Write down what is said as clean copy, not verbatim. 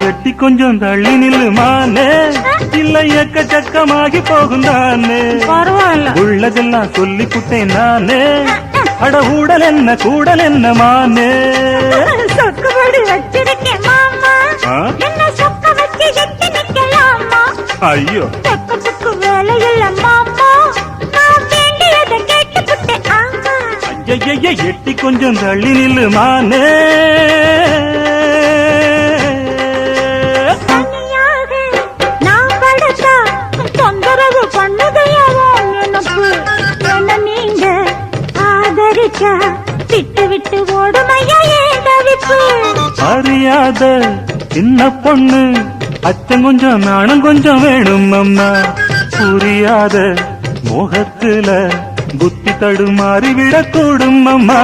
எட்டி கொஞ்சம் தள்ளி நில்லுமானே, இல்ல எக்கச்சக்கமாகி போகும் தானே. பரவாயில்ல, உள்ளதெல்லாம் சொல்லி புட்டேன் நானே, அட ஊடல் என்ன கூடல் என்ன மானே. சொக்குபடி வச்சிருக்கேன் மாமா, என்ன சொக்க வச்சு எட்டி நிக்கலாமா? ஐயோ சொக்கத்துக்கு வேலை இல்ல மாமா, நான் வேண்டியதை கேட்டுப்புட்டேன். ஆமா ஐய எட்டி கொஞ்சம் தள்ளி நில்லுமானே. தனியாக நான் படுத்தா தொந்தரவு பண்ணுதையாவோ எனக்கு. என்ன நீங்க ஆதரிச்சா விட்டு விட்டு ஓடுமையா ஏன் தவிப்பு? அறியாத சின்ன பொண்ணு, அச்சம் கொஞ்சம் நாணம் கொஞ்சம் வேணும் அம்மா. புரியாத மோகத்துல புத்தி தடுமாறி விடக்கூடும் அம்மா.